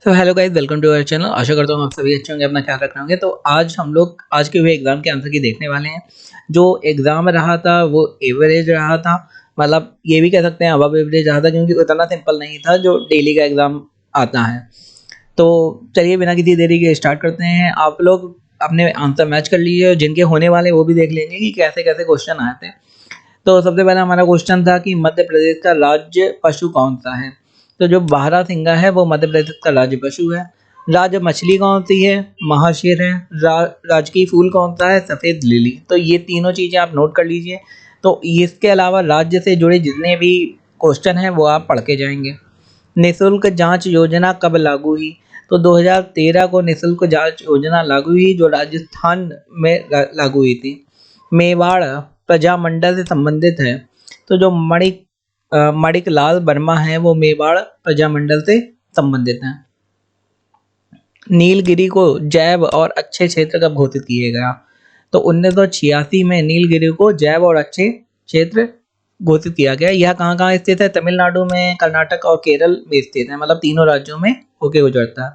तो hello guys, welcome to our channel. आशा करता हूँ आप सभी अच्छे होंगे, अपना ख्याल रख रहे होंगे। तो आज हम लोग आज के हुए एग्जाम के आंसर की देखने वाले हैं। जो एग्जाम रहा था वो एवरेज रहा था, मतलब ये भी कह सकते हैं अबव एवरेज रहा था, क्योंकि उतना सिंपल नहीं था जो डेली का एग्जाम आता है। तो चलिए बिना किसी देरी के स्टार्ट करते हैं। आप लोग अपने आंसर मैच कर लीजिए, जिनके होने वाले वो भी देख लेंगे कि कैसे कैसे क्वेश्चन आए थे। तो सबसे पहला हमारा क्वेश्चन था कि मध्य प्रदेश का राज्य पशु कौन सा है। तो जो बारहसिंगा है वो मध्य प्रदेश का राज्य पशु है। राज्य मछली कौन सी है? महाशीर है। राजकीय फूल कौन सा है? सफेद लिली। तो ये तीनों चीजें आप नोट कर लीजिए। तो इसके अलावा राज्य से जुड़े जितने भी क्वेश्चन हैं वो आप पढ़ के जाएंगे। निशुल्क जांच योजना कब लागू हुई? तो 2013 को निशुल्क जांच योजना लागू हुई, जो राजस्थान में लागू हुई थी। मेवाड़ प्रजामंडल से संबंधित है। तो जो मणिक लाल वर्मा है वो मेवाड़ प्रजामंडल से संबंधित हैं। नीलगिरी को जैव और अच्छे क्षेत्र कब घोषित किया गया? तो 1986 में नीलगिरी को जैव और अच्छे क्षेत्र घोषित किया गया। यह कहाँ कहाँ स्थित है? तमिलनाडु में, कर्नाटक और केरल में स्थित है, मतलब तीनों राज्यों में होके गुजरता है।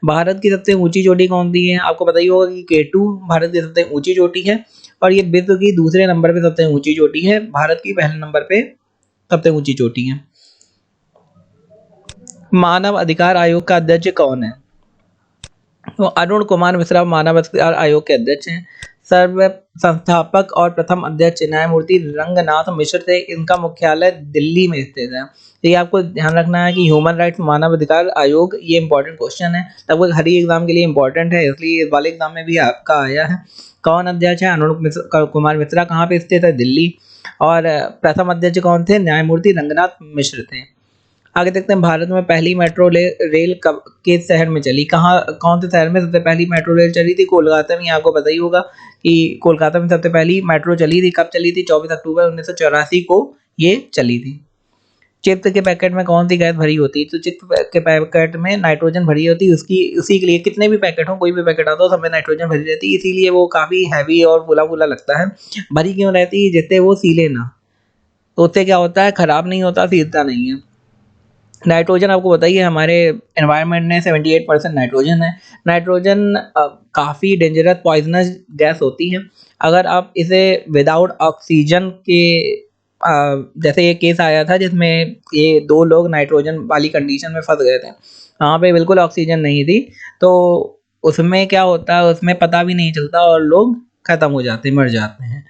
भारत की सबसे ऊंची चोटी कौन सी है? आपको पता ही होगा कि केटू भारत की सबसे ऊंची चोटी है, और ये विश्व की दूसरे नंबर पे सबसे ऊंची चोटी है। भारत की पहले नंबर पे सबसे ऊंची चोटी है। मानव अधिकार आयोग का अध्यक्ष कौन है? तो अरुण कुमार मिश्रा मानव अधिकार आयोग के अध्यक्ष हैं। सर्व संस्थापक और प्रथम अध्यक्ष न्यायमूर्ति रंगनाथ मिश्र थे। इनका मुख्यालय दिल्ली में स्थित है। तो ये आपको ध्यान रखना है कि ह्यूमन राइट्स मानव अधिकार आयोग, ये इंपॉर्टेंट क्वेश्चन है, लगभग हर ही एग्जाम के लिए इंपॉर्टेंट है, इसलिए इस वाले एग्जाम में भी आपका आया है। कौन अध्यक्ष है? कुमार मिश्रा। कहाँ पे स्थित है? दिल्ली। और प्रथम अध्यक्ष कौन थे? न्यायमूर्ति रंगनाथ मिश्र थे। आगे देखते हैं, भारत में पहली मेट्रो रेल कब किस शहर में चली? कहाँ, कौन से शहर में सबसे पहली मेट्रो रेल चली थी? कोलकाता में। आपको पता ही होगा कि कोलकाता में सबसे पहली मेट्रो चली थी। कब चली थी? 24 अक्टूबर 1984 को ये चली थी। चिप्स के पैकेट में कौन सी गैस भरी होती है? तो चिप्स के पैकेट में नाइट्रोजन भरी होती है। उसकी उसी के लिए कितने भी पैकेट हो, कोई भी पैकेट आता हो, सब में नाइट्रोजन भरी रहती है, इसीलिए वो काफी हैवी और फूला फूला लगता है। भरी क्यों रहती है? जिससे वो सीले ना, तो उससे क्या होता है, खराब नहीं होता, सीलता नहीं है। नाइट्रोजन आपको बताइए, हमारे एनवायरनमेंट में 78% नाइट्रोजन है। नाइट्रोजन काफ़ी डेंजरस पॉइजनस गैस होती है। अगर आप इसे विदाउट ऑक्सीजन के जैसे ये केस आया था जिसमें ये दो लोग नाइट्रोजन वाली कंडीशन में फंस गए थे, वहाँ पे बिल्कुल ऑक्सीजन नहीं थी, तो उसमें क्या होता है, उसमें पता भी नहीं चलता और लोग ख़त्म हो जाते, मर जाते हैं।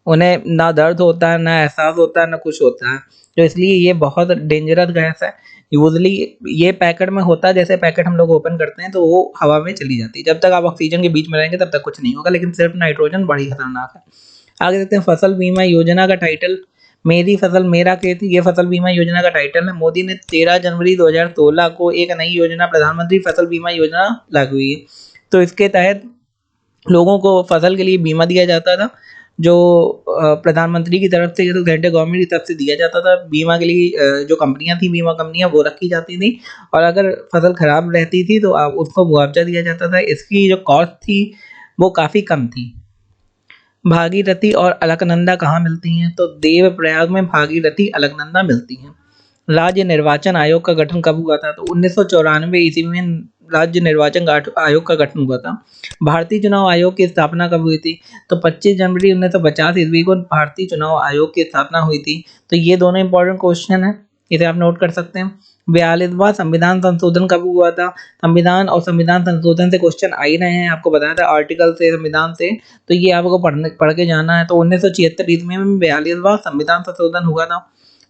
उन्हें ना दर्द होता है, ना एहसास होता है, ना कुछ होता है। तो इसलिए ये बहुत डेंजरस गैस है। यूजली ये पैकेट में होता है, जैसे पैकेट हम लोग ओपन करते हैं तो वो हवा में चली जाती है। जब तक आप ऑक्सीजन के बीच में रहेंगे तब तक कुछ नहीं होगा, लेकिन सिर्फ नाइट्रोजन बड़ी खतरनाक है। आगे देखते हैं, फसल बीमा योजना का टाइटल। मेरी फसल मेरा खेत, ये फसल बीमा योजना का टाइटल है। मोदी ने 13 जनवरी 2016 को एक नई योजना प्रधानमंत्री फसल बीमा योजना लागू हुई। तो इसके तहत लोगों को फसल के लिए बीमा दिया जाता था, जो प्रधानमंत्री की तरफ से, तो सेंट्रल गवर्नमेंट की तरफ से दिया जाता था। बीमा के लिए जो कंपनियां थी, बीमा कंपनियां, वो रखी जाती थी, और अगर फसल खराब रहती थी तो उसको मुआवजा दिया जाता था। इसकी जो कॉस्ट थी वो काफ़ी कम थी। भागीरथी और अलकनंदा कहाँ मिलती हैं? तो देवप्रयाग में भागीरथी अलकनंदा मिलती हैं। राज्य निर्वाचन आयोग का गठन कब हुआ था? तो 1994 ईस्वी में राज्य निर्वाचन आयोग का गठन हुआ था। भारतीय चुनाव आयोग की स्थापना कब हुई थी? तो 25 जनवरी 1950 ईस्वी को भारतीय चुनाव आयोग की स्थापना हुई थी। तो ये दोनों इंपॉर्टेंट क्वेश्चन है, इसे आप नोट कर सकते हैं। 42वां संविधान संशोधन कब हुआ था? संविधान और संविधान संशोधन से क्वेश्चन आ ही रहे हैं, आपको बताया था, आर्टिकल से, संविधान से, तो ये आपको पढ़ के जाना है। तो 1976 ईस्वी में 42वां संविधान संशोधन हुआ था।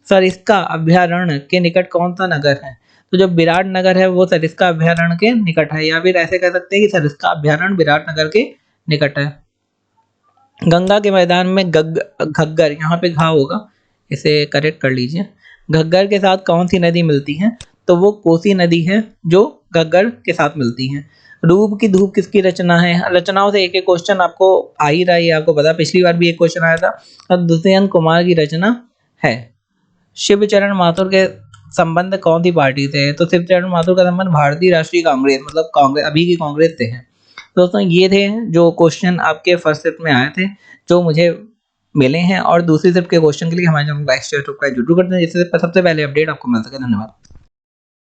सरिस्का अभ्यारण्य के निकट कौन सा नगर है? तो जो विराट नगर है वो सरिस्का अभ्यारण्य के निकट है, या फिर ऐसे कह सकते हैं कि सरिस्का अभ्यारण्य विराट नगर के निकट है। गंगा के मैदान में घग्गर, यहाँ पे घा होगा, इसे करेक्ट कर लीजिए। घग्गर के साथ कौन सी नदी मिलती है? तो वो कोसी नदी है जो घग्गर के साथ मिलती है। रूप की धूप किसकी रचना है? रचनाओं से एक एक क्वेश्चन आपको आ ही रहा है, आपको पता, पिछली बार भी एक क्वेश्चन आया था। अब दुष्यंत कुमार की रचना है। शिवचरण माथुर के संबंध कौन सी पार्टी से है? तो शिवचरण माथुर का संबंध भारतीय राष्ट्रीय कांग्रेस, मतलब कांग्रेस, अभी की कांग्रेस से है। दोस्तों ये थे जो क्वेश्चन आपके फर्स्ट शिफ्ट में आए थे, जो मुझे मिले हैं, और दूसरी शिफ्ट के क्वेश्चन के लिए हमारे चैनल को लाइक शेयर सब्सक्राइब जरूर करते हैं, जिससे सबसे पहले अपडेट आपको मिल सके। धन्यवाद।